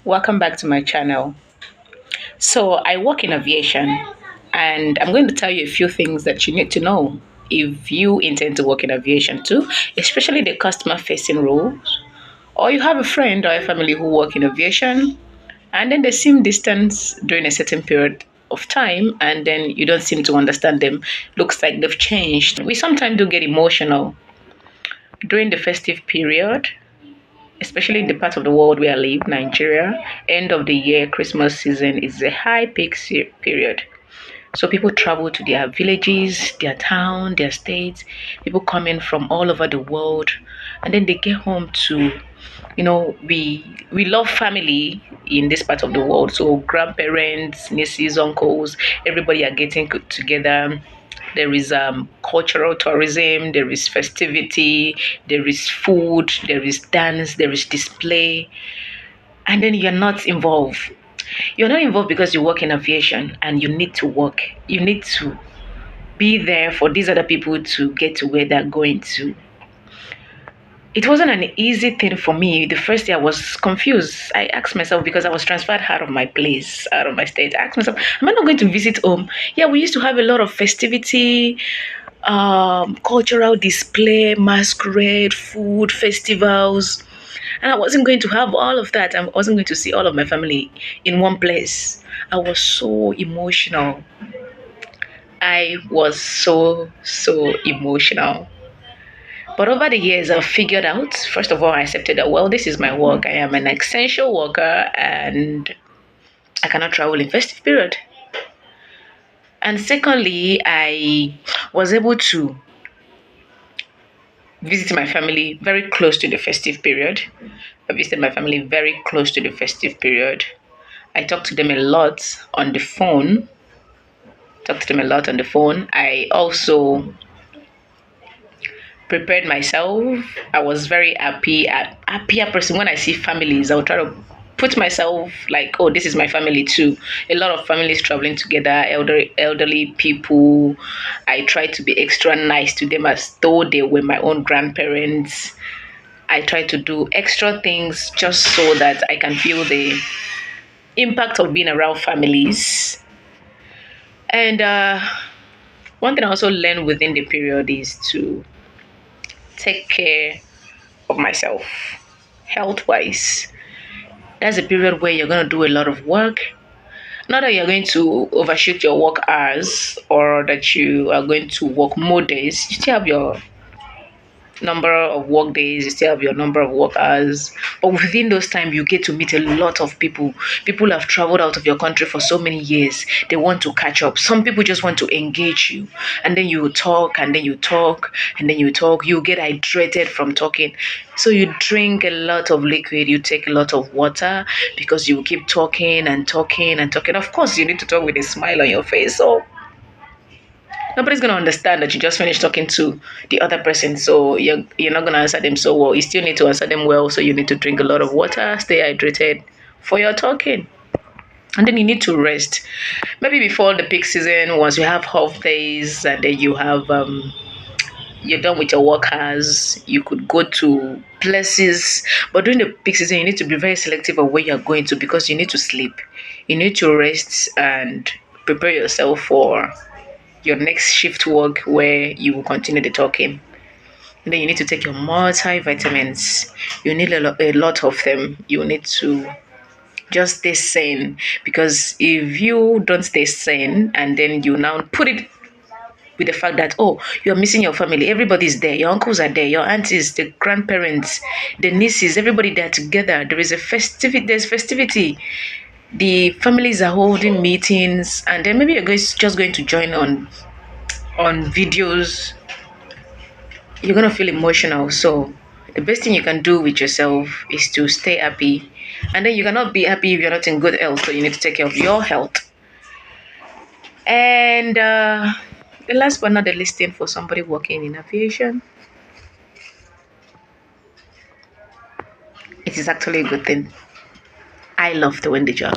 Welcome back to my channel. So, I work in aviation, and I'm going to tell you a few things that you need to know if you intend to work in aviation too, especially the customer facing roles, or you have a friend or a family who work in aviation and then they seem distant during a certain period of time and then you don't seem to understand them. Looks like they've changed. We sometimes do get emotional during the festive period, especially in the part of the world where I live, Nigeria. End of the year, Christmas season is a high peak period. So people travel to their villages, their town, their states. People come in from all over the world, and then they get home to, we love family in this part of the world. So grandparents, nieces, uncles, everybody are getting together. There is cultural tourism, there is festivity, there is food, there is dance, there is display, and then you're not involved. You're not involved because you work in aviation and you need to work. You need to be there for these other people to get to where they're going to. It wasn't an easy thing for me. The first day I was confused. I asked myself, because I was transferred out of my place, out of my state. I asked myself, am I not going to visit home? Yeah, we used to have a lot of festivity, cultural display, masquerade, food, festivals. And I wasn't going to have all of that. I wasn't going to see all of my family in one place. I was so emotional. I was so emotional. But over the years, I've figured out, first of all, I accepted that, well, this is my work. I am an essential worker and I cannot travel in festive period. And secondly, I was able to visit my family very close to the festive period. I visited my family very close to the festive period. I talked to them a lot on the phone. I also prepared myself. I was very happier person. When I see families, I'll try to put myself like, oh, this is my family too. A lot of families traveling together, elderly people. I try to be extra nice to them as though they were my own grandparents. I try to do extra things just so that I can feel the impact of being around families. And one thing I also learned within the period is to take care of myself health wise. That's a period where you're going to do a lot of work. Not that you're going to overshoot your work hours or that you are going to work more days. You still have your number of work days, you still have your number of work hours. But within those time, you get to meet a lot of people. People have traveled out of your country for so many years. They want to catch up. Some people just want to engage you. And then you talk, and then you talk, and then you talk. You get hydrated from talking. So you drink a lot of liquid, you take a lot of water because you keep talking and talking and talking. Of course, you need to talk with a smile on your face. So nobody's gonna understand that you just finished talking to the other person, so you're not gonna answer them so well. You still need to answer them well, so you need to drink a lot of water, stay hydrated for your talking, and then you need to rest. Maybe before the peak season, once you have half days, and then you have you're done with your work hours, you could go to places. But during the peak season, you need to be very selective of where you're going to because you need to sleep, you need to rest and prepare yourself for your next shift work where you will continue the talking. And then you need to take your multivitamins. You need a lot of them. You need to just stay sane, because if you don't stay sane and then you now put it with the fact that, oh, you're missing your family, everybody's there, your uncles are there, your aunties, the grandparents, the nieces, everybody there together. There's festivity. The families are holding meetings, and then maybe just going to join on videos. You're gonna feel emotional. So the best thing you can do with yourself is to stay happy. And then you cannot be happy if you're not in good health. So you need to take care of your health. And the last but not the least thing for somebody working in aviation, it is actually a good thing. I love doing the job.